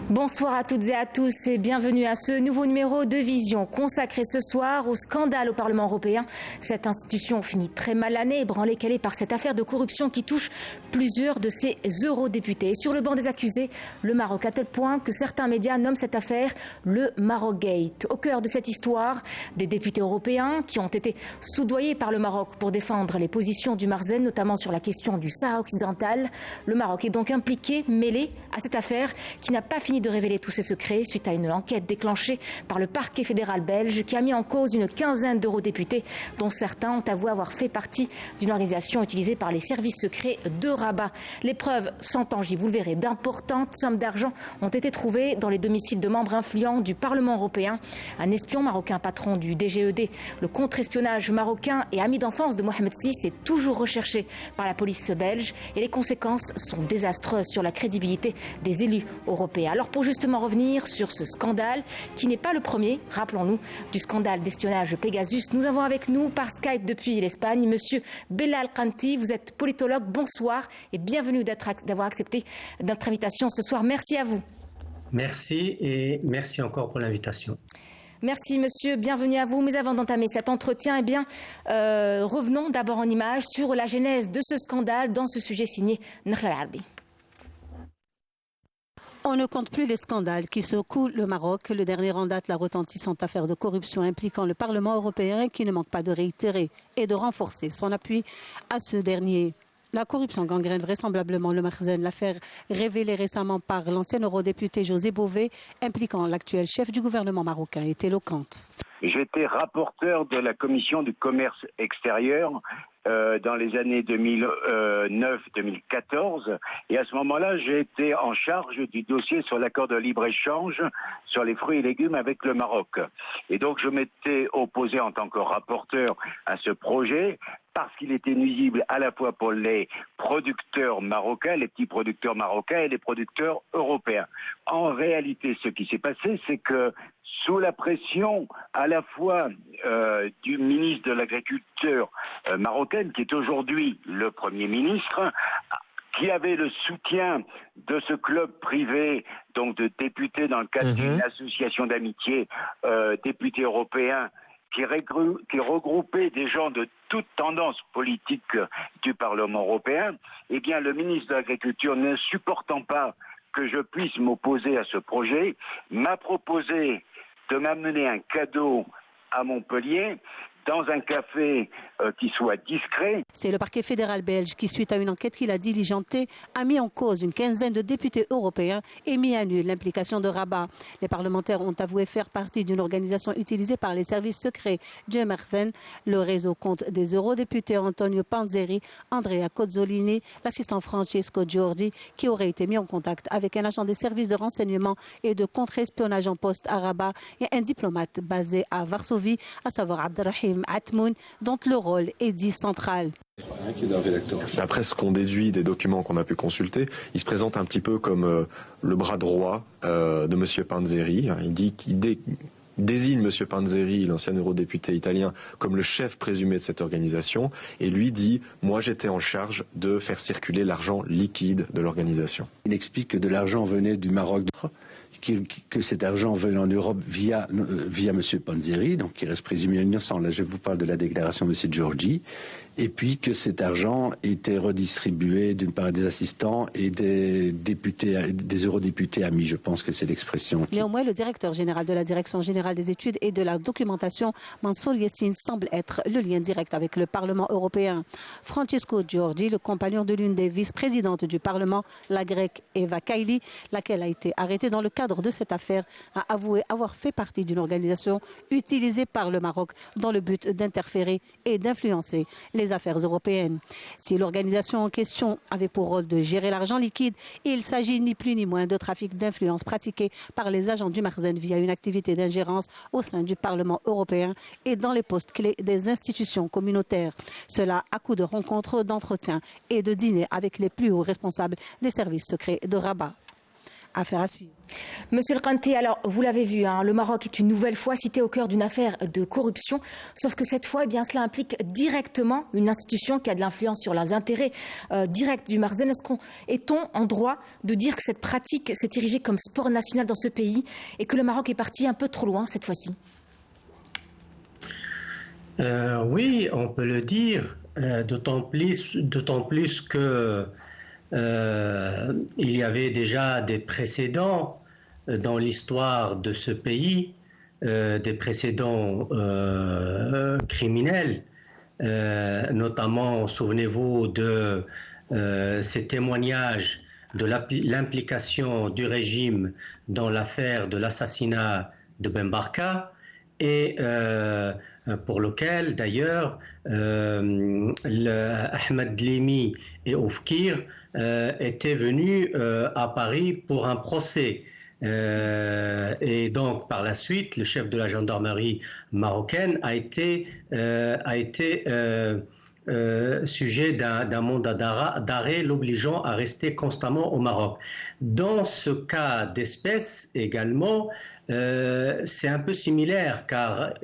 Bonsoir à toutes et à tous et bienvenue à ce nouveau numéro de Vision consacré ce soir au scandale au Parlement européen. Cette institution finit très mal l'année, ébranlée qu'elle est par cette affaire de corruption qui touche plusieurs de ses eurodéputés. Et sur le banc des accusés, le Maroc, à tel point que certains médias nomment cette affaire le Marocgate. Au cœur de cette histoire, des députés européens qui ont été soudoyés par le Maroc pour défendre les positions du Marzen, notamment sur la question du Sahara occidental. Le Maroc est donc impliqué, mêlé à cette affaire qui n'a pas fini de révéler tous ses secrets suite à une enquête déclenchée par le parquet fédéral belge qui a mis en cause une quinzaine d'eurodéputés dont certains ont avoué avoir fait partie d'une organisation utilisée par les services secrets de Rabat. Les preuves sont tangibles, vous le verrez, d'importantes sommes d'argent ont été trouvées dans les domiciles de membres influents du Parlement européen. Un espion marocain, patron du DGED, le contre-espionnage marocain et ami d'enfance de Mohamed VI est toujours recherché par la police belge et les conséquences sont désastreuses sur la crédibilité des élus européens. Alors pour justement revenir sur ce scandale, qui n'est pas le premier, rappelons-nous, du scandale d'espionnage Pegasus, nous avons avec nous par Skype depuis l'Espagne, Monsieur Belal Khanti. Vous êtes politologue, bonsoir et bienvenue d'avoir accepté notre invitation ce soir. Merci à vous. Merci et merci encore pour l'invitation. Merci monsieur, bienvenue à vous. Mais avant d'entamer cet entretien, revenons d'abord en images sur la genèse de ce scandale dans ce sujet signé Nakhla Al-Arbi. On ne compte plus les scandales qui secouent le Maroc. Le dernier en date, la retentissante affaire de corruption impliquant le Parlement européen qui ne manque pas de réitérer et de renforcer son appui à ce dernier. La corruption gangrène vraisemblablement le Marzen. L'affaire révélée récemment par l'ancien eurodéputé José Bové impliquant l'actuel chef du gouvernement marocain est éloquente. J'étais rapporteur de la commission du commerce extérieur dans les années 2009-2014 et à ce moment-là j'ai été en charge du dossier sur l'accord de libre-échange sur les fruits et légumes avec le Maroc. Et donc je m'étais opposé en tant que rapporteur à ce projet parce qu'il était nuisible à la fois pour les producteurs marocains, les petits producteurs marocains et les producteurs européens. En réalité, ce qui s'est passé, c'est que sous la pression à la fois du ministre de l'Agriculture marocaine, qui est aujourd'hui le Premier ministre, qui avait le soutien de ce club privé, donc de députés dans le cadre d'une association d'amitié, députés européens, qui regroupait des gens de toute tendance politique du Parlement européen, eh bien le ministre de l'Agriculture, ne supportant pas que je puisse m'opposer à ce projet, m'a proposé de m'amener un cadeau à Montpellier dans un café qui soit discret. C'est le parquet fédéral belge qui, suite à une enquête qu'il a diligentée, a mis en cause une quinzaine de députés européens et mis à nu l'implication de Rabat. Les parlementaires ont avoué faire partie d'une organisation utilisée par les services secrets du Marzen. Le réseau compte des eurodéputés Antonio Panzeri, Andrea Cozzolini, l'assistant Francesco Giorgi, qui aurait été mis en contact avec un agent des services de renseignement et de contre-espionnage en poste à Rabat et un diplomate basé à Varsovie, à savoir Abdelrahim Atmoun, dont le rôle est dit central. D'après ce qu'on déduit des documents qu'on a pu consulter, il se présente un petit peu comme le bras droit de M. Panzeri. Il dit qu'il désigne M. Panzeri, l'ancien eurodéputé italien, comme le chef présumé de cette organisation, et lui dit « Moi, j'étais en charge de faire circuler l'argent liquide de l'organisation ». Il explique que de l'argent venait du Maroc, que cet argent venait en Europe via M. Panzeri, donc qui reste présumé innocent. Là, je vous parle de la déclaration de M. Giorgi. Et puis que cet argent était redistribué d'une part des assistants et des eurodéputés amis. Je pense que c'est l'expression. Néanmoins, le directeur général de la Direction générale des études et de la documentation, Mansour Yassine, semble être le lien direct avec le Parlement européen. Francesco Giorgi, le compagnon de l'une des vice-présidentes du Parlement, la grecque Eva Kaili, laquelle a été arrêtée dans le cadre de cette affaire, a avoué avoir fait partie d'une organisation utilisée par le Maroc dans le but d'interférer et d'influencer les affaires européennes. Si l'organisation en question avait pour rôle de gérer l'argent liquide, il s'agit ni plus ni moins de trafic d'influence pratiqué par les agents du Marzen via une activité d'ingérence au sein du Parlement européen et dans les postes clés des institutions communautaires. Cela à coup de rencontres, d'entretiens et de dîners avec les plus hauts responsables des services secrets de Rabat. Affaire à suivre. Monsieur El Khanté, alors vous l'avez vu, le Maroc est une nouvelle fois cité au cœur d'une affaire de corruption, sauf que cette fois, cela implique directement une institution qui a de l'influence sur les intérêts directs du Makhzen. Est-on en droit de dire que cette pratique s'est érigée comme sport national dans ce pays et que le Maroc est parti un peu trop loin cette fois-ci? Oui, on peut le dire, d'autant plus que il y avait déjà des précédents dans l'histoire de ce pays, des précédents criminels, notamment, souvenez-vous de ces témoignages de l'implication du régime dans l'affaire de l'assassinat de Ben Barka, et pour lequel d'ailleurs Ahmed Dlimi et Oufkir étaient venus à Paris pour un procès. Et donc par la suite, le chef de la gendarmerie marocaine a été sujet d'un mandat d'arrêt l'obligeant à rester constamment au Maroc. Dans ce cas d'espèce également, c'est un peu similaire car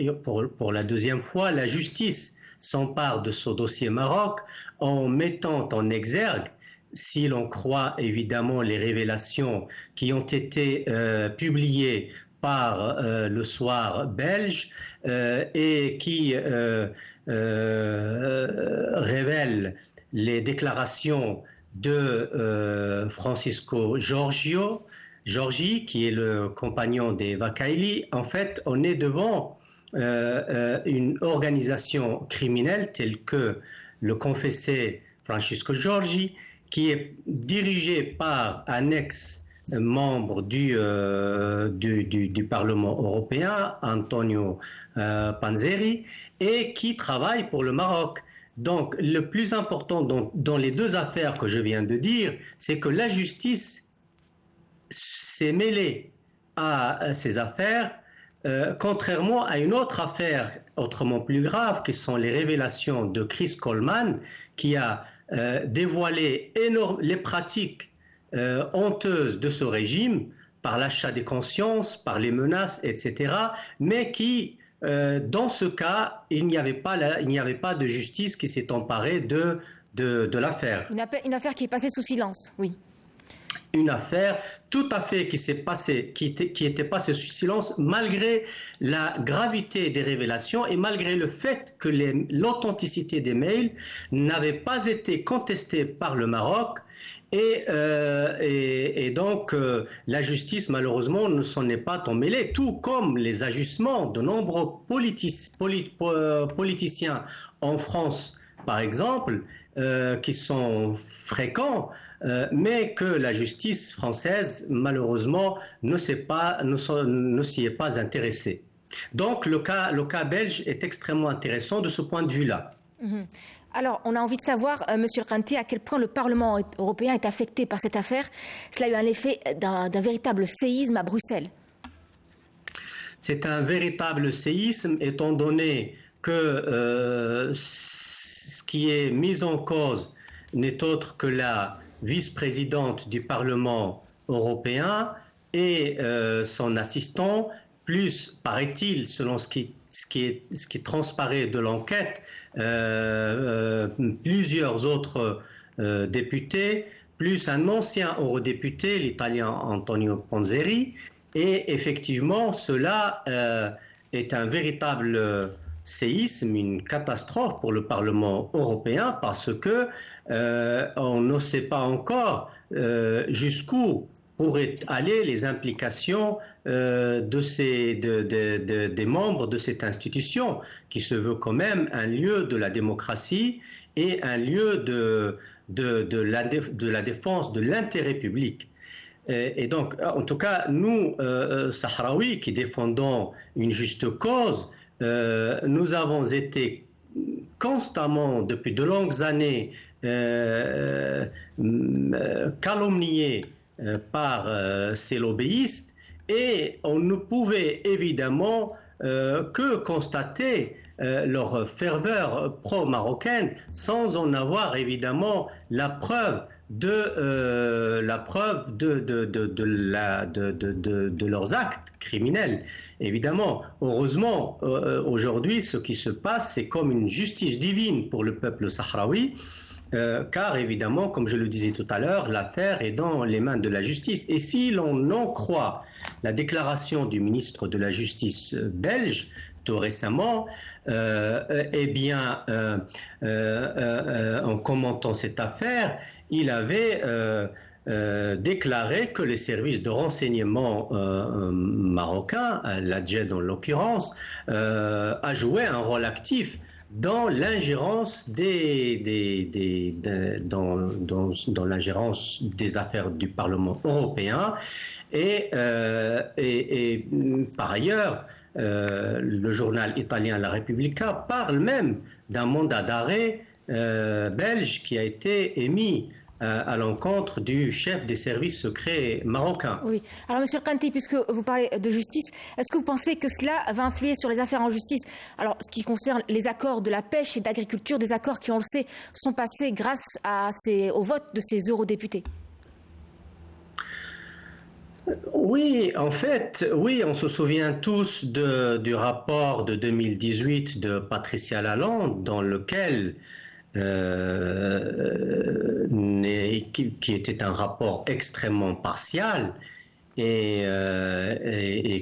pour la deuxième fois, la justice s'empare de ce dossier Maroc en mettant en exergue, si l'on croit évidemment les révélations qui ont été publiées par le Soir belge et qui révèlent les déclarations de Francisco Giorgi, qui est le compagnon d'Eva Kaili. En fait, on est devant une organisation criminelle telle que le confessait Francisco Giorgi, qui est dirigée par un ex-membre du Parlement européen, Antonio Panzeri, et qui travaille pour le Maroc. Donc, le plus important dans les deux affaires que je viens de dire, c'est que la justice s'est mêlée à ces affaires, contrairement à une autre affaire autrement plus grave, qui sont les révélations de Chris Coleman, qui a dévoilé les pratiques honteuses de ce régime par l'achat des consciences, par les menaces, etc., mais qui, dans ce cas, il n'y avait pas de justice qui s'est emparée de l'affaire. Une affaire qui est passée sous silence, oui. Une affaire tout à fait qui était passée sous silence malgré la gravité des révélations et malgré le fait que l'authenticité des mails n'avait pas été contestée par le Maroc et donc la justice malheureusement ne s'en est pas emmêlée, tout comme les ajustements de nombreux politiciens en France par exemple, qui sont fréquents, mais que la justice française, malheureusement, ne s'y est pas intéressée. Donc, le cas belge est extrêmement intéressant de ce point de vue-là. Mmh. Alors, on a envie de savoir, Monsieur El Khanté, à quel point le Parlement européen est affecté par cette affaire. Cela a eu un effet d'un véritable séisme à Bruxelles. C'est un véritable séisme, étant donné que ce qui est mis en cause n'est autre que la vice-présidente du Parlement européen et son assistant, plus, paraît-il, selon ce qui transparaît de l'enquête, plusieurs autres députés, plus un ancien eurodéputé, l'Italien Antonio Panzeri. Et effectivement, cela est un véritable séisme, une catastrophe pour le Parlement européen parce que on ne sait pas encore jusqu'où pourraient aller les implications des membres de cette institution qui se veut quand même un lieu de la démocratie et un lieu de la défense de l'intérêt public. Et donc, en tout cas, nous, Sahraouis, qui défendons une juste cause, nous avons été constamment, depuis de longues années, calomniés par ces lobbyistes et on ne pouvait évidemment que constater leur ferveur pro-marocaine sans en avoir évidemment la preuve la preuve de leurs actes criminels. Évidemment, heureusement, aujourd'hui, ce qui se passe, c'est comme une justice divine pour le peuple sahraoui, car évidemment, comme je le disais tout à l'heure, l'affaire est dans les mains de la justice. Et si l'on en croit la déclaration du ministre de la Justice belge, tout récemment, eh bien, en commentant cette affaire, il avait déclaré que les services de renseignement marocains, l'ADJED en l'occurrence, a joué un rôle actif dans l'ingérence dans l'ingérence des affaires du Parlement européen et par ailleurs le journal italien La Repubblica parle même d'un mandat d'arrêt belge qui a été émis à l'encontre du chef des services secrets marocains. Oui. Alors, Monsieur Kanté, puisque vous parlez de justice, est-ce que vous pensez que cela va influer sur les affaires en justice? Alors, ce qui concerne les accords de la pêche et d'agriculture, des accords qui, on le sait, sont passés grâce au vote de ces eurodéputés. Oui, en fait, oui, on se souvient tous du rapport de 2018 de Patricia Lalonde, dans lequel qui était un rapport extrêmement partial et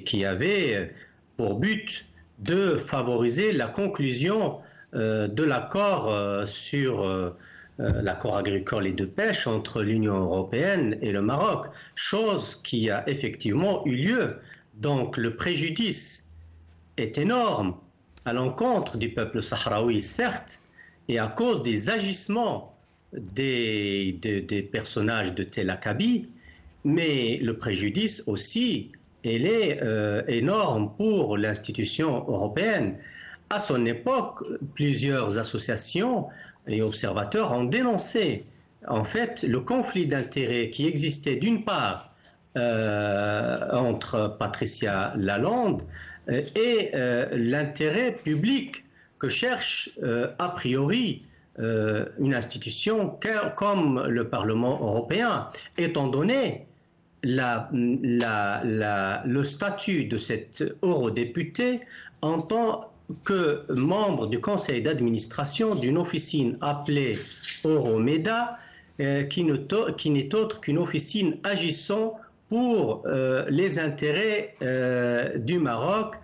qui avait pour but de favoriser la conclusion de l'accord sur l'accord agricole et de pêche entre l'Union européenne et le Maroc, chose qui a effectivement eu lieu. Donc le préjudice est énorme à l'encontre du peuple sahraoui, certes, et à cause des agissements des personnages de Tel Akabi, mais le préjudice aussi, il est énorme pour l'institution européenne. À son époque, plusieurs associations et observateurs ont dénoncé en fait le conflit d'intérêts qui existait d'une part entre Patricia Lalonde et l'intérêt public que cherche a priori une institution comme le Parlement européen, étant donné le statut de cet eurodéputé en tant que membre du conseil d'administration d'une officine appelée Euromeda, qui n'est autre qu'une officine agissant pour les intérêts du Maroc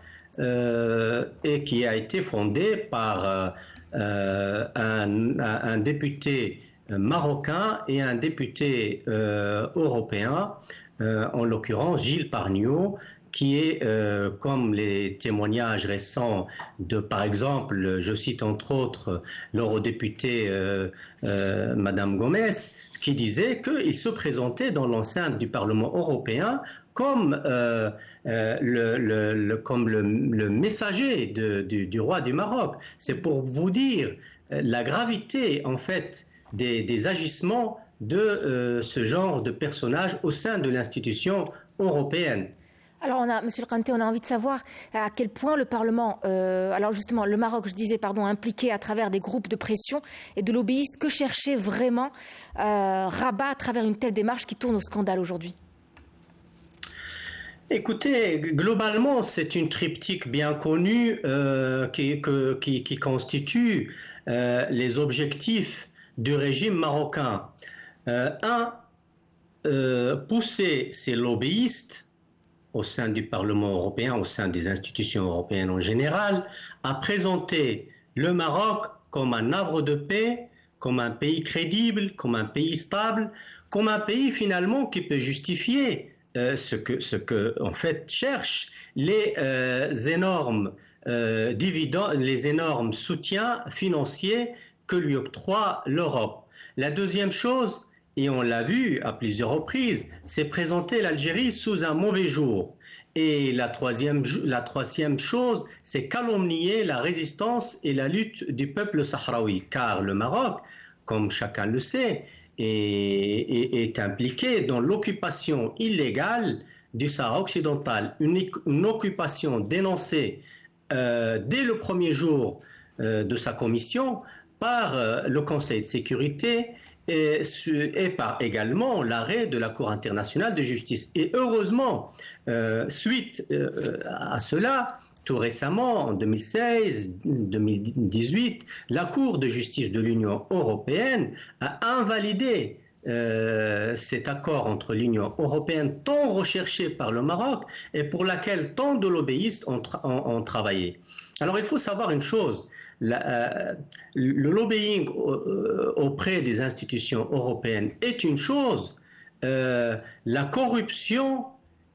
et qui a été fondée par un député marocain et un député européen, en l'occurrence Gilles Pargneaux, qui est, comme les témoignages récents de, par exemple, je cite entre autres l'eurodéputée Madame Gomez, qui disait qu'il se présentait dans l'enceinte du Parlement européen comme le messager du roi du Maroc. C'est pour vous dire la gravité, en fait, des agissements de ce genre de personnages au sein de l'institution européenne. Alors, Monsieur Kanté, on a envie de savoir à quel point le Parlement, alors justement, le Maroc, impliqué à travers des groupes de pression et de lobbyistes, que cherchait vraiment Rabat à travers une telle démarche qui tourne au scandale aujourd'hui? Écoutez, globalement, c'est une triptyque bien connue qui constitue les objectifs du régime marocain. Pousser ces lobbyistes au sein du Parlement européen, au sein des institutions européennes en général, à présenter le Maroc comme un havre de paix, comme un pays crédible, comme un pays stable, comme un pays finalement qui peut justifier ce que en fait cherchent les énormes dividendes, les énormes soutiens financiers que lui octroie l'Europe. La deuxième chose, et on l'a vu à plusieurs reprises, c'est présenter l'Algérie sous un mauvais jour. Et la troisième chose, c'est calomnier la résistance et la lutte du peuple sahraoui. Car le Maroc, comme chacun le sait, est impliqué dans l'occupation illégale du Sahara occidental. Une occupation dénoncée dès le premier jour de sa commission par le Conseil de sécurité et par également l'arrêt de la Cour internationale de justice. Et heureusement, suite à cela, tout récemment, en 2016-2018, la Cour de justice de l'Union européenne a invalidé cet accord entre l'Union européenne tant recherché par le Maroc et pour laquelle tant de lobbyistes ont travaillé. Alors il faut savoir une chose, le lobbying auprès des institutions européennes est une chose, la corruption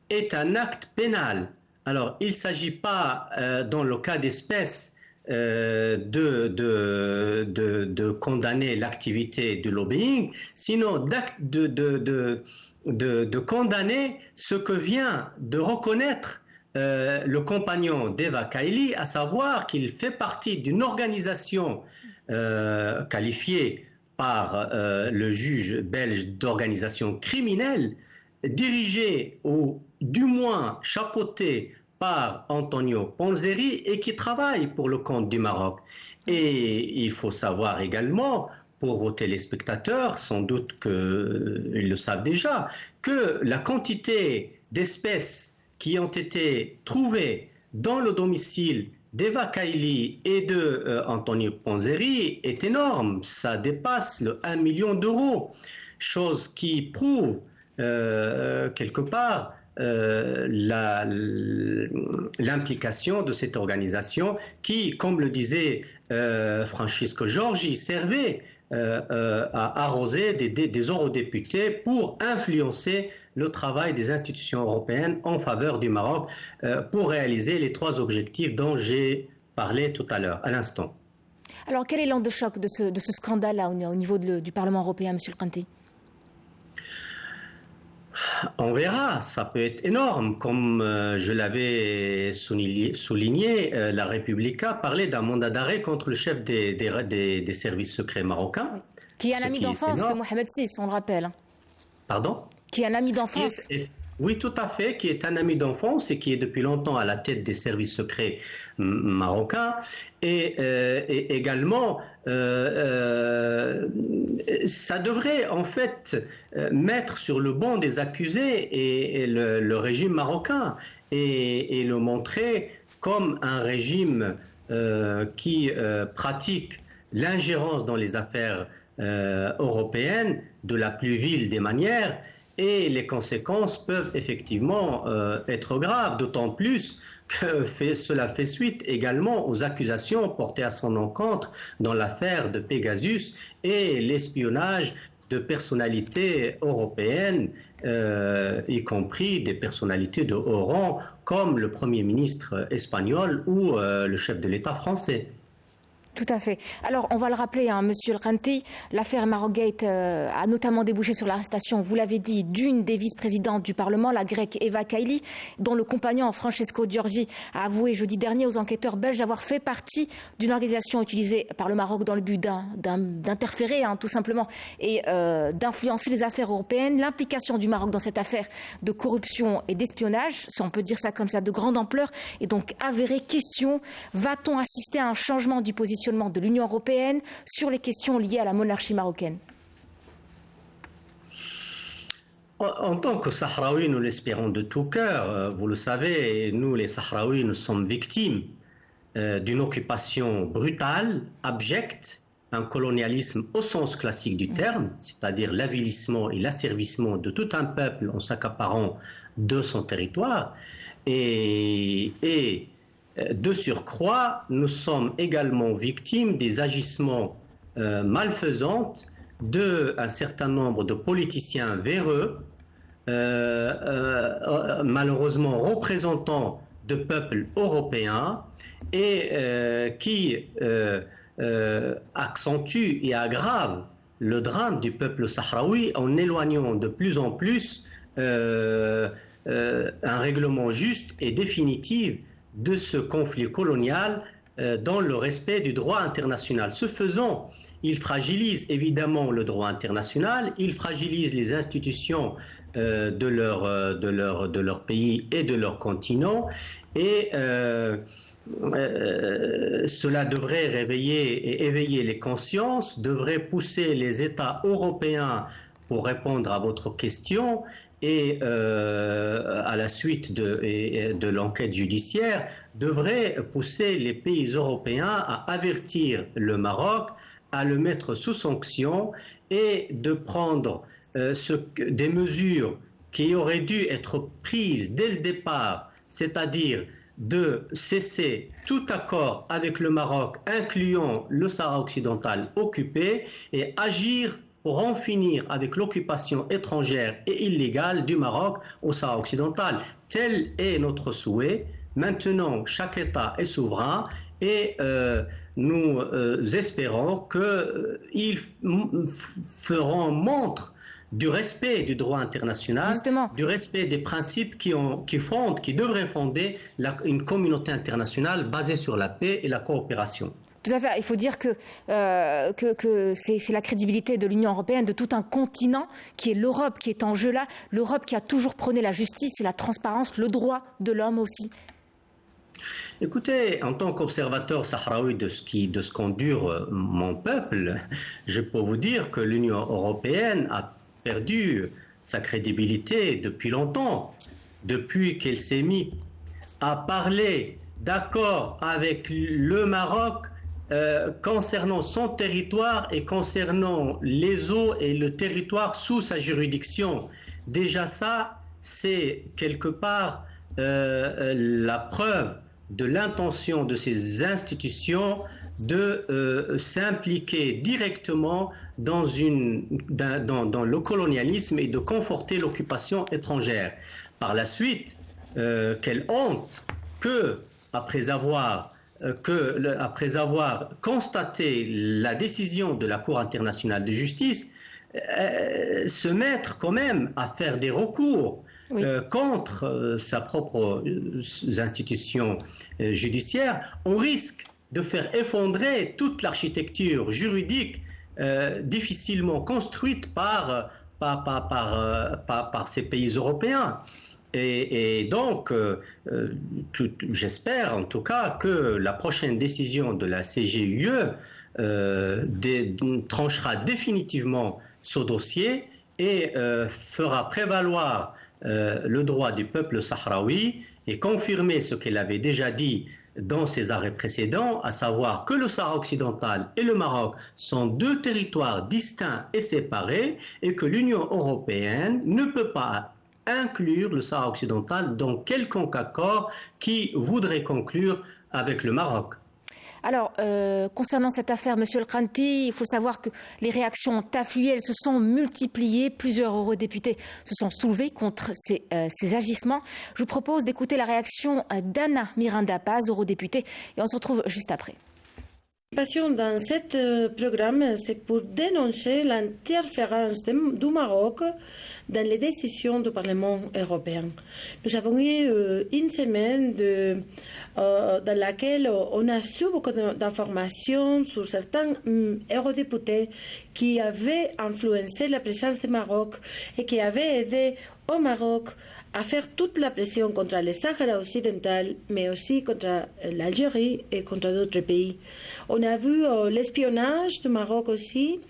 est un acte pénal. Alors il ne s'agit pas dans le cas d'espèce de condamner l'activité du lobbying, sinon de condamner ce que vient de reconnaître le compagnon d'Eva Kaili, à savoir qu'il fait partie d'une organisation qualifiée par le juge belge d'organisation criminelle, dirigée ou du moins chapeautée par Antonio Panzeri et qui travaille pour le compte du Maroc. Et il faut savoir également, pour vos téléspectateurs, sans doute qu'ils le savent déjà, que la quantité d'espèces qui ont été trouvées dans le domicile d'Eva Kaili et de Antonio Panzeri est énorme. Ça dépasse le 1 million d'euros, chose qui prouve quelque part l'implication de cette organisation qui, comme le disait Francisco Giorgi, servait à arroser des eurodéputés pour influencer le travail des institutions européennes en faveur du Maroc pour réaliser les 3 objectifs dont j'ai parlé tout à l'heure, à l'instant. Alors, quel est l'onde de choc de ce scandale-là au niveau du Parlement européen, M. Khanti ? On verra, ça peut être énorme. Comme je l'avais souligné, la Republica parlait d'un mandat d'arrêt contre le chef des services secrets marocains. Oui. Qui est un ami d'enfance de Mohamed VI, on le rappelle. Pardon ? Qui est un ami d'enfance. Oui, tout à fait, qui est un ami d'enfance et qui est depuis longtemps à la tête des services secrets marocains. Et également, ça devrait en fait mettre sur le banc des accusés et le régime marocain et le montrer comme un régime qui pratique l'ingérence dans les affaires européennes de la plus vile des manières. Et les conséquences peuvent effectivement être graves, d'autant plus que cela fait suite également aux accusations portées à son encontre dans l'affaire de Pegasus et l'espionnage de personnalités européennes, y compris des personnalités de haut rang comme le Premier ministre espagnol ou le chef de l'État français. Tout à fait. Alors, on va le rappeler, Monsieur Khanti, l'affaire Marocgate a notamment débouché sur l'arrestation, vous l'avez dit, d'une des vice-présidentes du Parlement, la grecque Eva Kaili, dont le compagnon Francesco Giorgi a avoué jeudi dernier aux enquêteurs belges avoir fait partie d'une organisation utilisée par le Maroc dans le but d'interférer, tout simplement, et d'influencer les affaires européennes. L'implication du Maroc dans cette affaire de corruption et d'espionnage, si on peut dire ça comme ça, de grande ampleur, est donc avérée. Question, va-t-on assister à un changement du positionnement de l'Union européenne sur les questions liées à la monarchie marocaine? En tant que Sahraouis, nous l'espérons de tout cœur. Vous le savez, nous les Sahraouis, nous sommes victimes d'une occupation brutale, abjecte, un colonialisme au sens classique du terme, c'est-à-dire l'avilissement et l'asservissement de tout un peuple en s'accaparant de son territoire. Et de surcroît, nous sommes également victimes des agissements malfaisants d'un certain nombre de politiciens véreux, malheureusement représentants de peuples européens et qui accentuent et aggravent le drame du peuple sahraoui en éloignant de plus en plus un règlement juste et définitif de ce conflit colonial dans le respect du droit international. Ce faisant, il fragilise évidemment le droit international, il fragilise les institutions de leur pays et de leur continent, et cela devrait réveiller et éveiller les consciences, devrait pousser les États européens, pour répondre à votre question, et à la suite de l'enquête judiciaire, devrait pousser les pays européens à avertir le Maroc, à le mettre sous sanction et de prendre des mesures qui auraient dû être prises dès le départ, c'est-à-dire de cesser tout accord avec le Maroc, incluant le Sahara occidental occupé, et agir pour en finir avec l'occupation étrangère et illégale du Maroc au Sahara occidental. Tel est notre souhait. Maintenant, chaque État est souverain et nous espérons qu'ils feront montre du respect du droit international, justement, du respect des principes qui devraient fonder une communauté internationale basée sur la paix et la coopération. Tout à fait. Il faut dire que c'est la crédibilité de l'Union européenne, de tout un continent, qui est l'Europe, qui est en jeu là. L'Europe qui a toujours prôné la justice, la transparence, le droit de l'homme aussi. Écoutez, en tant qu'observateur sahraoui de ce qu'endure mon peuple, je peux vous dire que l'Union européenne a perdu sa crédibilité depuis longtemps, depuis qu'elle s'est mise à parler d'accord avec le Maroc concernant son territoire et concernant les eaux et le territoire sous sa juridiction. Déjà ça, c'est quelque part la preuve de l'intention de ces institutions de s'impliquer directement dans le colonialisme et de conforter l'occupation étrangère. Par la suite, quelle honte que, après avoir constaté la décision de la Cour internationale de justice, se mettre quand même à faire des recours contre sa propre institution judiciaire, au risque de faire effondrer toute l'architecture juridique difficilement construite par ces pays européens. Et donc, j'espère en tout cas que la prochaine décision de la CJUE tranchera définitivement ce dossier et fera prévaloir le droit du peuple sahraoui et confirmer ce qu'elle avait déjà dit dans ses arrêts précédents, à savoir que le Sahara occidental et le Maroc sont deux territoires distincts et séparés et que l'Union européenne ne peut pas inclure le Sahara occidental dans quelconque accord qui voudrait conclure avec le Maroc. Alors, concernant cette affaire, Monsieur El Khanti, il faut savoir que les réactions ont afflué, elles se sont multipliées. Plusieurs eurodéputés se sont soulevés contre ces agissements. Je vous propose d'écouter la réaction d'Anna Miranda Paz, eurodéputée, et on se retrouve juste après. Dans ce programme, c'est pour dénoncer l'interférence du Maroc dans les décisions du Parlement européen. Nous avons eu une semaine dans laquelle on a su beaucoup d'informations sur certains eurodéputés qui avaient influencé la présence du Maroc et qui avaient aidé au Maroc à faire toute la pression contre le Sahara occidental, mais aussi contre l'Algérie et contre d'autres pays. On a vu l'espionnage du Maroc aussi.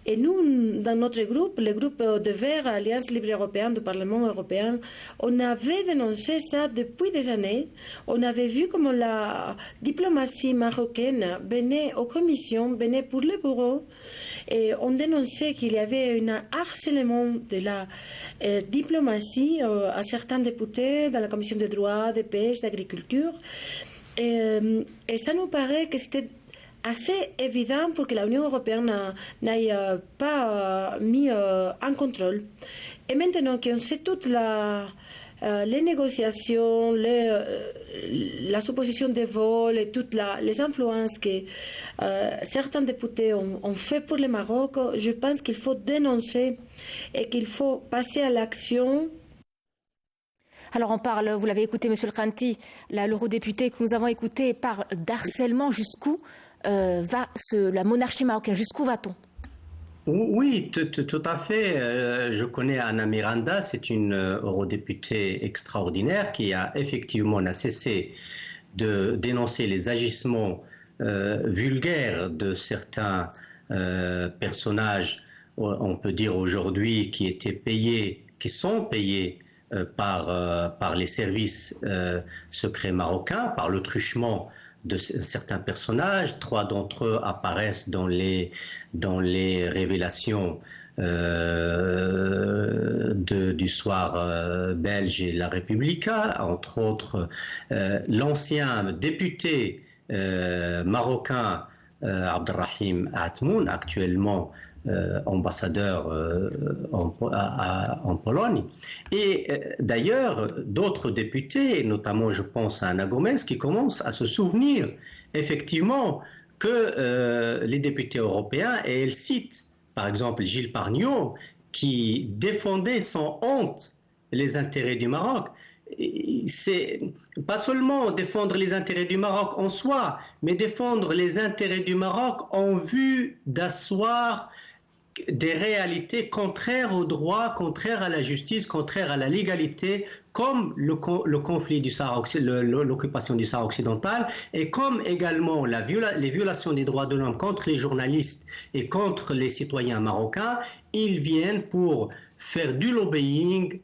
Et nous, dans notre groupe, le groupe de Verts, Alliance Libre Européenne du Parlement européen, on avait dénoncé ça depuis des années. On avait vu comment la diplomatie marocaine venait aux commissions, venait pour le bureau, et on dénonçait qu'il y avait un harcèlement de la diplomatie à certains députés dans la commission des droits, de pêche, d'agriculture. Et ça nous paraît que c'était assez évident pour que l'Union européenne n'aille pas mis en contrôle. Et maintenant qu'on sait toutes les négociations, la supposition de vol et toutes les influences que certains députés ont fait pour le Maroc, je pense qu'il faut dénoncer et qu'il faut passer à l'action. Alors on parle, vous l'avez écouté, Monsieur El Khanti, l'eurodéputé que nous avons écouté parle d'harcèlement. Jusqu'où va la monarchie marocaine? Jusqu'où va-t-on? Oui, tout à fait. Je connais Anna Miranda, c'est une eurodéputée extraordinaire qui a effectivement cessé dénoncer les agissements vulgaires de certains personnages, on peut dire aujourd'hui, qui sont payés par les services secrets marocains, par le truchement de certains personnages. 3 d'entre eux apparaissent dans les révélations du soir belge et la Republica, entre autres l'ancien député marocain Abdelrahim Atmoun, actuellement ambassadeur en Pologne. Et d'ailleurs, d'autres députés, notamment je pense à Anna Gomez, qui commencent à se souvenir effectivement que les députés européens, et elle cite par exemple Gilles Pargneaux, qui défendait sans honte les intérêts du Maroc. C'est pas seulement défendre les intérêts du Maroc en soi, mais défendre les intérêts du Maroc en vue d'asseoir des réalités contraires au droit, contraires à la justice, contraires à la légalité, comme le conflit du Sahara, l'occupation du Sahara occidental, et comme également les violations des droits de l'homme contre les journalistes et contre les citoyens marocains. Ils viennent pour faire du lobbying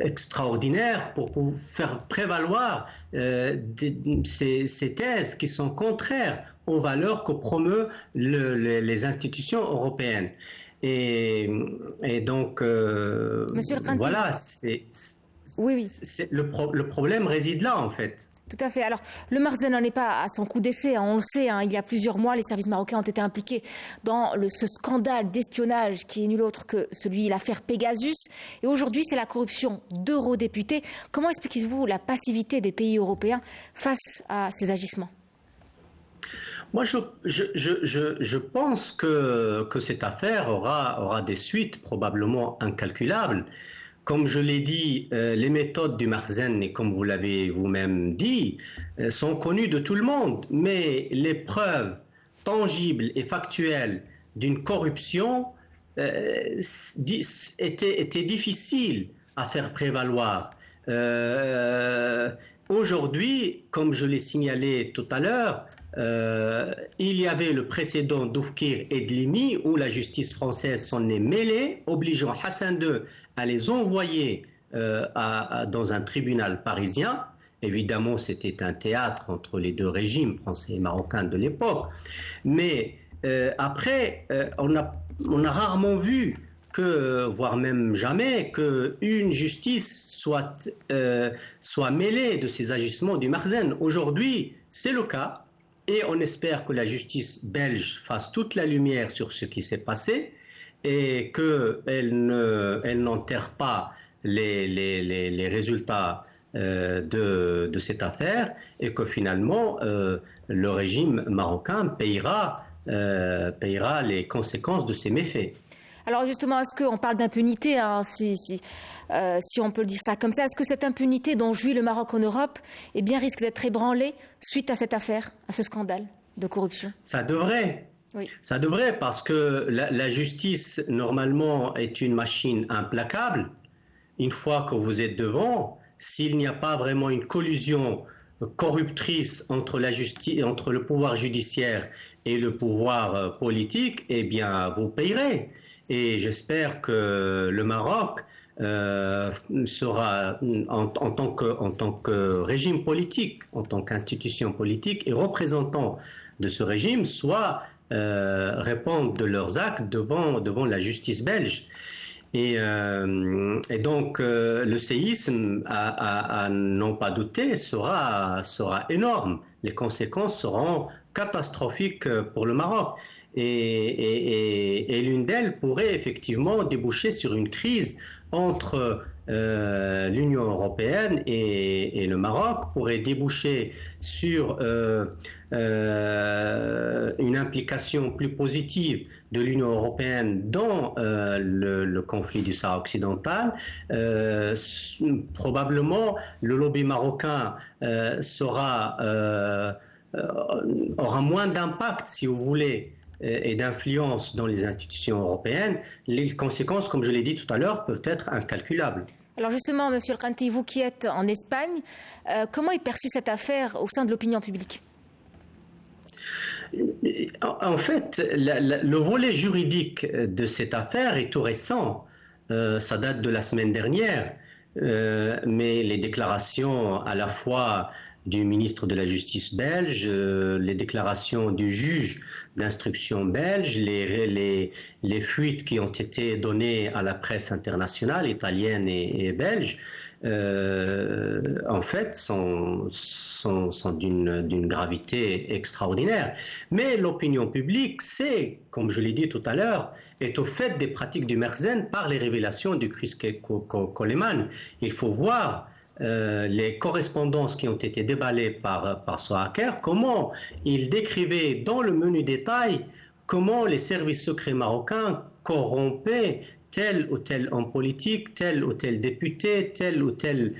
extraordinaire pour faire prévaloir ces thèses qui sont contraires aux valeurs que promeuvent les institutions européennes. Et donc, Monsieur le Khanti, voilà, le problème réside là, en fait. Tout à fait. Alors, le Marzen n'en est pas à son coup d'essai. On le sait, il y a plusieurs mois, les services marocains ont été impliqués dans ce scandale d'espionnage qui est nul autre que l'affaire Pegasus. Et aujourd'hui, c'est la corruption d'eurodéputés. Comment expliquez-vous la passivité des pays européens face à ces agissements ? Moi, je pense que cette affaire aura des suites probablement incalculables. Comme je l'ai dit, les méthodes du Marzen, et comme vous l'avez vous-même dit, sont connues de tout le monde. Mais les preuves tangibles et factuelles d'une corruption étaient difficiles à faire prévaloir. Aujourd'hui, comme je l'ai signalé tout à l'heure, il y avait le précédent d'Oufkir et de Limi où la justice française s'en est mêlée, obligeant Hassan II à les envoyer dans un tribunal parisien. Évidemment, c'était un théâtre entre les deux régimes, français et marocains de l'époque. Mais après, on a rarement vu voire même jamais, qu'une justice soit mêlée de ces agissements du Marzen. Aujourd'hui, c'est le cas. Et on espère que la justice belge fasse toute la lumière sur ce qui s'est passé et qu'elle n'enterre pas les résultats de cette affaire et que finalement le régime marocain payera les conséquences de ces méfaits. Alors justement, est-ce qu'on parle d'impunité, si on peut le dire ça comme ça, est-ce que cette impunité dont jouit le Maroc en Europe risque d'être ébranlée suite à cette affaire, à ce scandale de corruption ? Ça devrait. Oui. Ça devrait, parce que la justice, normalement, est une machine implacable. Une fois que vous êtes devant, s'il n'y a pas vraiment une collusion corruptrice entre le pouvoir judiciaire et le pouvoir politique, vous payerez. Et j'espère que le Maroc sera, en tant que régime politique, en tant qu'institution politique et représentant de ce régime, soit répondent de leurs actes devant la justice belge. Et donc le séisme, à n'en pas douter, sera énorme. Les conséquences seront catastrophiques pour le Maroc. Et l'une d'elles pourrait effectivement déboucher sur une crise entre l'Union européenne et le Maroc, pourrait déboucher sur une implication plus positive de l'Union européenne dans le conflit du Sahara occidental. Probablement, le lobby marocain aura moins d'impact, si vous voulez, et d'influence dans les institutions européennes. Les conséquences, comme je l'ai dit tout à l'heure, peuvent être incalculables. Alors justement, Monsieur El-Khanti, vous qui êtes en Espagne, comment est perçue cette affaire au sein de l'opinion publique? En fait, le volet juridique de cette affaire est tout récent. Ça date de la semaine dernière. Mais les déclarations à la fois du ministre de la Justice belge, les déclarations du juge d'instruction belge, les fuites qui ont été données à la presse internationale, italienne et belge, en fait, sont d'une gravité extraordinaire. Mais l'opinion publique, comme je l'ai dit tout à l'heure, est au fait des pratiques du Merzen par les révélations du Chryske Coleman. Il faut voir les correspondances qui ont été déballées par ce hacker, comment il décrivait dans le menu détail comment les services secrets marocains corrompaient tel ou tel homme politique, tel ou tel député, tel ou tel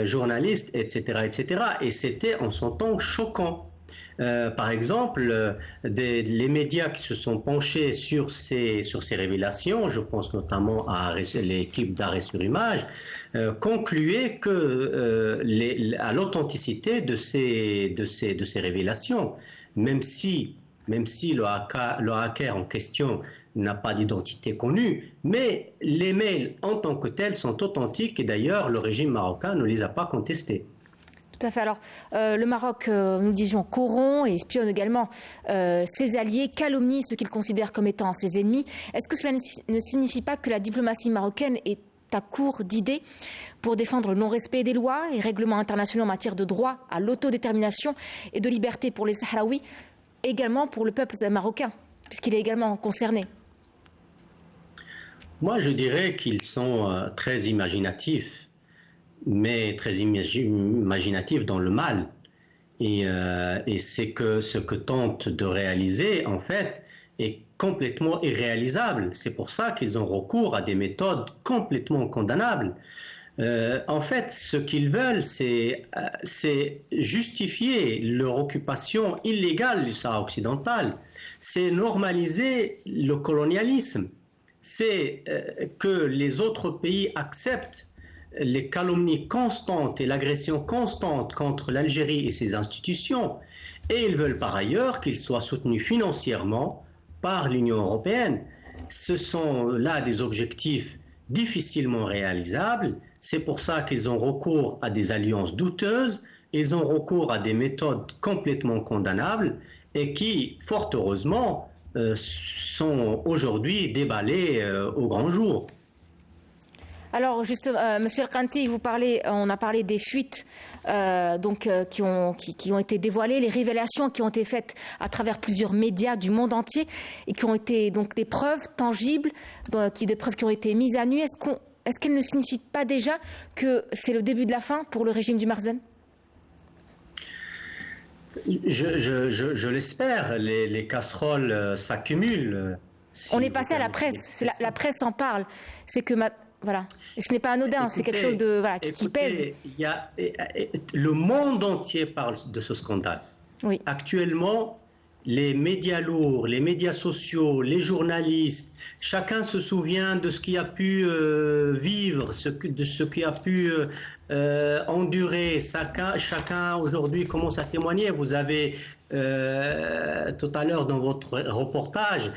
journaliste, etc., etc. Et c'était en son temps choquant. Par exemple, les médias qui se sont penchés sur ces révélations, je pense notamment à l'équipe d'arrêt sur image, concluaient à l'authenticité de ces révélations, même si le hacker en question n'a pas d'identité connue, mais les mails en tant que tels sont authentiques et d'ailleurs le régime marocain ne les a pas contestés. Tout à fait. Alors, le Maroc, nous disions, corrompt et espionne également ses alliés, calomnie ceux qu'il considère comme étant ses ennemis. Est-ce que cela ne signifie pas que la diplomatie marocaine est à court d'idées pour défendre le non-respect des lois et règlements internationaux en matière de droit à l'autodétermination et de liberté pour les Sahraouis, également pour le peuple marocain, puisqu'il est également concerné? Moi, je dirais qu'ils sont très imaginatifs, mais très imaginatifs dans le mal. Et c'est que ce que tentent de réaliser, en fait, est complètement irréalisable. C'est pour ça qu'ils ont recours à des méthodes complètement condamnables. En fait, ce qu'ils veulent, c'est justifier leur occupation illégale du Sahara occidental. C'est normaliser le colonialisme. C'est que les autres pays acceptent les calomnies constantes et l'agression constante contre l'Algérie et ses institutions. Et ils veulent par ailleurs qu'ils soient soutenus financièrement par l'Union européenne. Ce sont là des objectifs difficilement réalisables. C'est pour ça qu'ils ont recours à des alliances douteuses, ils ont recours à des méthodes complètement condamnables et qui, fort heureusement, sont aujourd'hui déballées au grand jour. Alors, justement, Monsieur El-Khanti, on a parlé des fuites qui ont été dévoilées, les révélations qui ont été faites à travers plusieurs médias du monde entier et qui ont été donc des preuves tangibles, des preuves qui ont été mises à nu. Est-ce qu'elles ne signifient pas déjà que c'est le début de la fin pour le régime du Merzen? Je l'espère. Les casseroles s'accumulent. On est passé à la presse. La presse en parle. C'est que voilà. Et ce n'est pas anodin. Écoutez, c'est quelque chose de qui pèse. Le monde entier parle de ce scandale. Oui. Actuellement, les médias lourds, les médias sociaux, les journalistes, chacun se souvient de ce qui a pu vivre, de ce qui a pu endurer. Chacun aujourd'hui commence à témoigner. Vous avez tout à l'heure dans votre reportage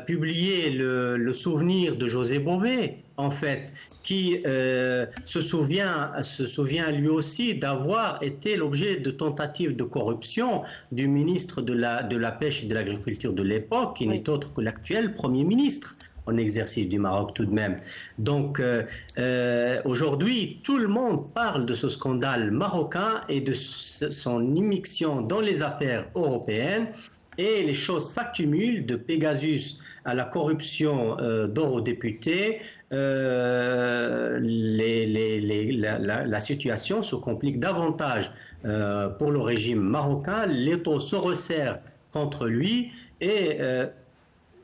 publié le souvenir de José Bové, en fait, qui se souvient lui aussi d'avoir été l'objet de tentatives de corruption du ministre de la Pêche et de l'Agriculture de l'époque, qui n'est autre que l'actuel Premier ministre en exercice du Maroc tout de même. Donc aujourd'hui, tout le monde parle de ce scandale marocain et de son immixtion dans les affaires européennes. Et les choses s'accumulent, de Pegasus à la corruption d'eurodéputés. La situation se complique davantage pour le régime marocain. L'étau se resserre contre lui et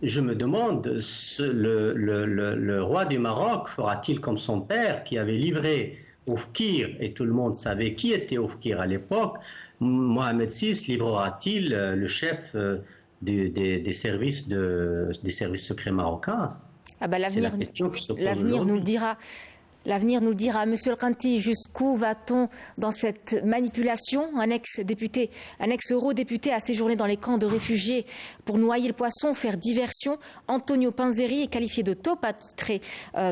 je me demande, le roi du Maroc fera-t-il comme son père qui avait livré Oufkir, et tout le monde savait qui était Oufkir à l'époque, Mohamed VI livrera-t-il le chef des services secrets marocains? L'avenir nous le dira. L'avenir nous le dira. Monsieur El-Khanti, jusqu'où va-t-on dans cette manipulation? Un ex-eurodéputé a séjourné dans les camps de réfugiés pour noyer le poisson, faire diversion. Antonio Panzeri est qualifié de top attitré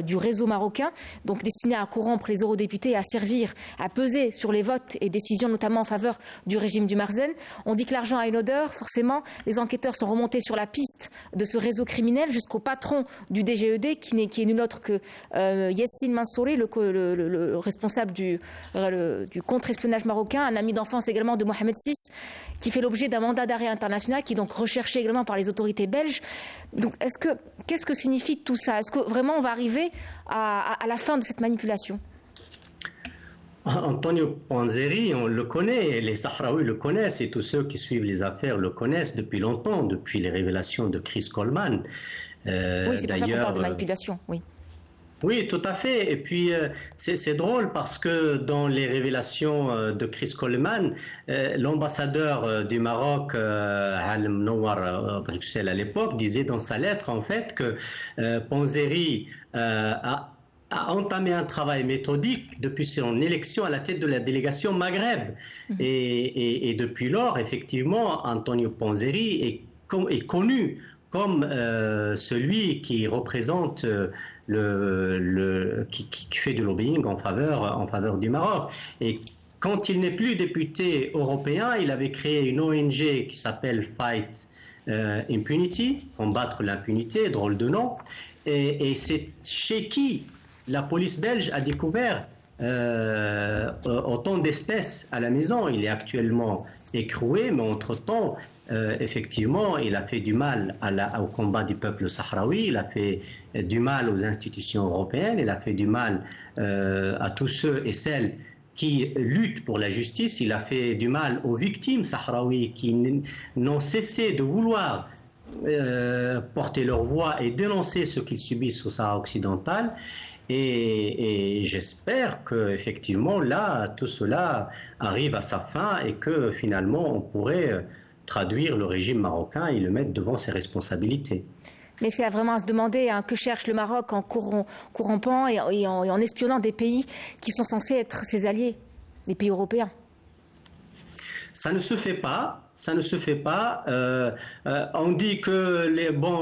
du réseau marocain, donc destiné à corrompre les eurodéputés et à servir, à peser sur les votes et décisions, notamment en faveur du régime du Marzen. On dit que l'argent a une odeur. Forcément, les enquêteurs sont remontés sur la piste de ce réseau criminel jusqu'au patron du DGED, qui est nul autre que Yassine Mansouri, le responsable du contre-espionnage marocain, un ami d'enfance également de Mohamed VI, qui fait l'objet d'un mandat d'arrêt international, qui est donc recherché également par les autorités belges. Donc, qu'est-ce que signifie tout ça? Est-ce que vraiment on va arriver à la fin de cette manipulation? Antonio Panzeri, on le connaît, les Sahraouis le connaissent et tous ceux qui suivent les affaires le connaissent depuis longtemps, depuis les révélations de Chris Coleman. Oui, c'est pour ça qu'on parle de manipulation, oui. Oui, tout à fait. Et puis, c'est drôle parce que dans les révélations de Chris Coleman, l'ambassadeur du Maroc, Al Mnowar à Bruxelles à l'époque, disait dans sa lettre, en fait, que Panzeri a entamé un travail méthodique depuis son élection à la tête de la délégation Maghreb. Et depuis lors, effectivement, Antonio Panzeri est connu comme celui qui représente qui fait du lobbying en faveur du Maroc. Et quand il n'est plus député européen, il avait créé une ONG qui s'appelle Fight Impunity, combattre l'impunité, drôle de nom. Et c'est chez qui la police belge a découvert autant d'espèces à la maison. Il est actuellement écroué, mais entre-temps, effectivement, il a fait du mal au combat du peuple sahraoui, il a fait du mal aux institutions européennes, il a fait du mal à tous ceux et celles qui luttent pour la justice, il a fait du mal aux victimes sahraouis qui n'ont cessé de vouloir porter leur voix et dénoncer ce qu'ils subissent au Sahara occidental. Et j'espère qu'effectivement, là, tout cela arrive à sa fin et que finalement, on pourrait traduire le régime marocain et le mettre devant ses responsabilités. Mais c'est vraiment à se demander que cherche le Maroc en corrompant et en espionnant des pays qui sont censés être ses alliés, les pays européens. Ça ne se fait pas. Ça ne se fait pas. On dit que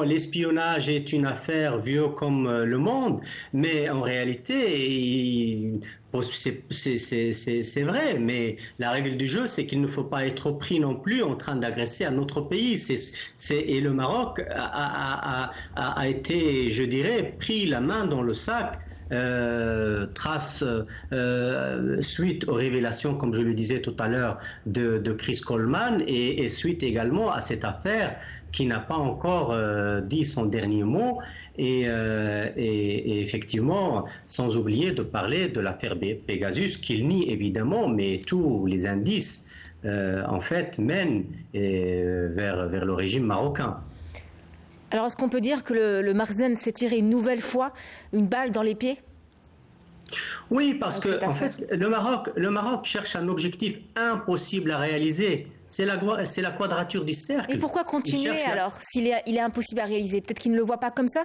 l'espionnage est une affaire vieux comme le monde, mais en réalité, c'est vrai. Mais la règle du jeu, c'est qu'il ne faut pas être pris non plus en train d'agresser un autre pays. Et le Maroc a été, je dirais, pris la main dans le sac. Suite aux révélations, comme je le disais tout à l'heure, de Chris Coleman et suite également à cette affaire qui n'a pas encore dit son dernier mot et effectivement, sans oublier de parler de l'affaire Pegasus qu'il nie évidemment, mais tous les indices en fait mènent vers le régime marocain. Alors, est-ce qu'on peut dire que le Marzen s'est tiré une nouvelle fois une balle dans les pieds? Oui, parce que en fait, le Maroc cherche un objectif impossible à réaliser. C'est la quadrature du cercle. Et pourquoi continuer alors, s'il est impossible à réaliser? Peut-être qu'il ne le voit pas comme ça?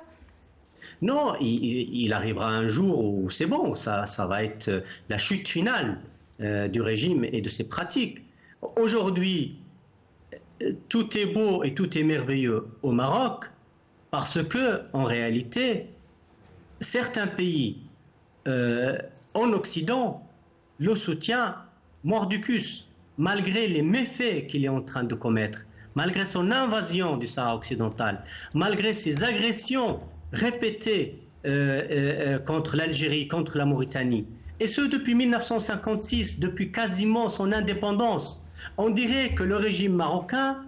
Non, il arrivera un jour où c'est bon, ça va être la chute finale du régime et de ses pratiques. Aujourd'hui, tout est beau et tout est merveilleux au Maroc parce que, en réalité, certains pays en Occident le soutiennent mordicus, malgré les méfaits qu'il est en train de commettre, malgré son invasion du Sahara occidental, malgré ses agressions répétées contre l'Algérie, contre la Mauritanie, et ce depuis 1956, depuis quasiment son indépendance. On dirait que le régime marocain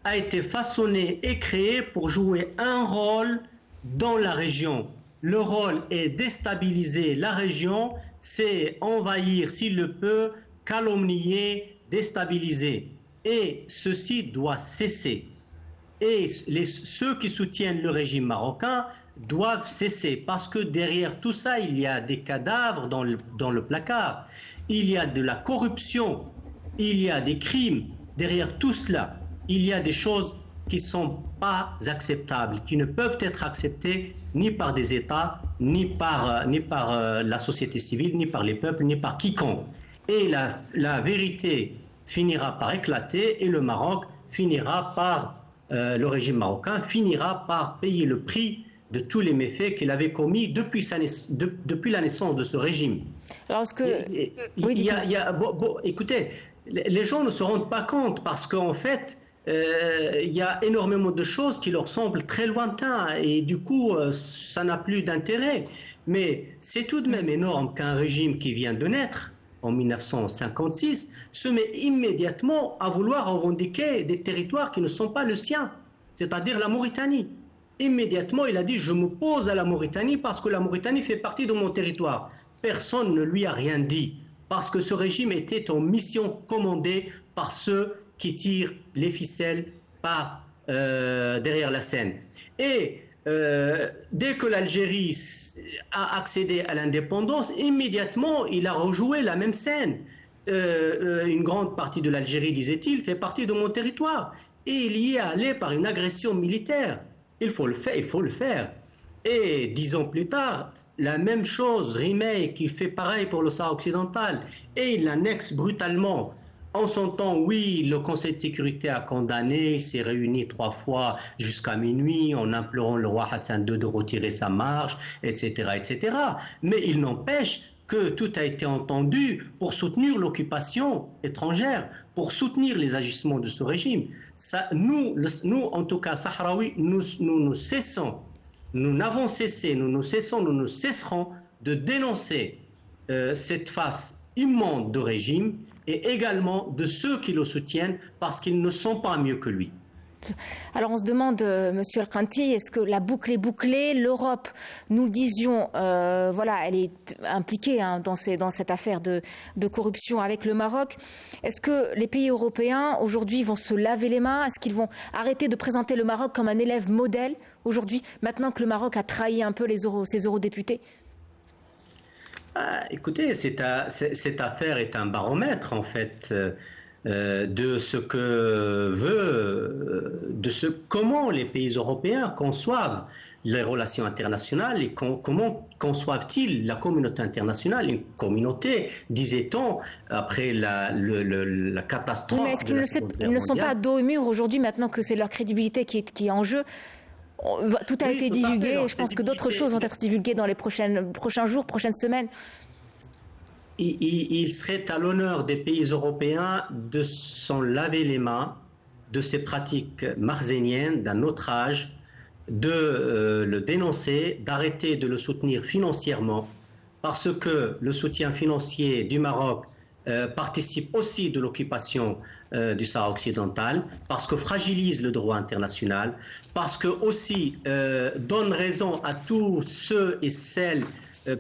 a été façonné et créé pour jouer un rôle dans la région. Le rôle est déstabiliser la région, c'est envahir s'il le peut, calomnier, déstabiliser. Et ceci doit cesser. Et ceux qui soutiennent le régime marocain doivent cesser parce que derrière tout ça, il y a des cadavres dans le placard, il y a de la corruption, il y a des crimes. Derrière tout cela, il y a des choses qui ne sont pas acceptables, qui ne peuvent être acceptées ni par des États, ni par la société civile, ni par les peuples, ni par quiconque. Et la vérité finira par éclater et le Maroc finira par, le régime marocain finira par payer le prix de tous les méfaits qu'il avait commis depuis la naissance de ce régime. Écoutez, les gens ne se rendent pas compte parce qu'en fait, il y a énormément de choses qui leur semblent très lointaines et du coup, ça n'a plus d'intérêt. Mais c'est tout de même énorme qu'un régime qui vient de naître en 1956 se met immédiatement à vouloir revendiquer des territoires qui ne sont pas le sien, c'est-à-dire la Mauritanie. Immédiatement, il a dit « je m'oppose à la Mauritanie parce que la Mauritanie fait partie de mon territoire ». Personne ne lui a rien dit parce que ce régime était en mission commandée par ceux qui tirent les ficelles derrière la scène. Et dès que l'Algérie a accédé à l'indépendance, immédiatement, il a rejoué la même scène. Une grande partie de l'Algérie, disait-il, fait partie de mon territoire. Et il y est allé par une agression militaire. Il faut le faire. Et 10 ans plus tard, la même chose, Rimey, qui fait pareil pour le Sahara occidental. Et il l'annexe brutalement. En son temps, oui, le Conseil de sécurité a condamné, il s'est réuni 3 fois jusqu'à minuit en implorant le roi Hassan II de retirer sa marche, etc., etc. Mais il n'empêche que tout a été entendu pour soutenir l'occupation étrangère, pour soutenir les agissements de ce régime. Ça, nous, en tout cas, Sahraouis, nous cessons, nous n'avons cessé, nous ne cesserons de dénoncer cette face immonde de régime et également de ceux qui le soutiennent parce qu'ils ne sont pas mieux que lui. Alors on se demande, Monsieur Al-Khanti, est-ce que la boucle est bouclée? L'Europe, nous le disions, elle est impliquée dans cette affaire de corruption avec le Maroc. Est-ce que les pays européens aujourd'hui vont se laver les mains? Est-ce qu'ils vont arrêter de présenter le Maroc comme un élève modèle aujourd'hui, maintenant que le Maroc a trahi un peu ses eurodéputés? Écoutez, cette affaire est un baromètre en fait de ce que comment les pays européens conçoivent les relations internationales et comment conçoivent-ils la communauté internationale, une communauté, disait-on, après la catastrophe. Mais est-ce qu'ils ne sont pas dos au mur aujourd'hui, maintenant que c'est leur crédibilité qui est en jeu? Tout a été divulgué et je pense que d'autres choses vont être divulguées dans les prochains jours, prochaines semaines. Il serait à l'honneur des pays européens de s'en laver les mains de ces pratiques marzéniennes d'un autre âge, de le dénoncer, d'arrêter de le soutenir financièrement, parce que le soutien financier du Maroc participe aussi de l'occupation du Sahara occidental, parce que fragilise le droit international, parce que aussi donne raison à tous ceux et celles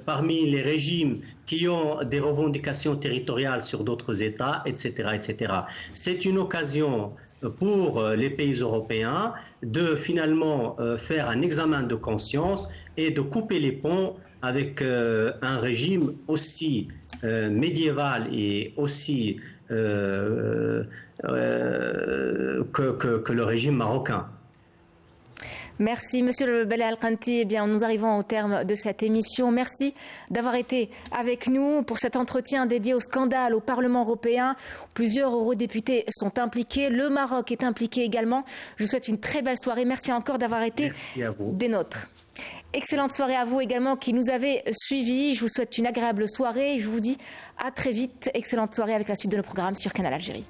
parmi les régimes qui ont des revendications territoriales sur d'autres États, etc., etc. C'est une occasion pour les pays européens de finalement faire un examen de conscience et de couper les ponts avec un régime aussi médiéval et aussi que le régime marocain. Merci, Monsieur le Belal Al-Khanti. Eh bien, nous arrivons au terme de cette émission. Merci d'avoir été avec nous pour cet entretien dédié au scandale au Parlement européen. Plusieurs eurodéputés sont impliqués. Le Maroc est impliqué également. Je vous souhaite une très belle soirée. Merci encore d'avoir été des nôtres. Excellente soirée à vous également qui nous avez suivis. Je vous souhaite une agréable soirée. Je vous dis à très vite. Excellente soirée avec la suite de nos programmes sur Canal Algérie.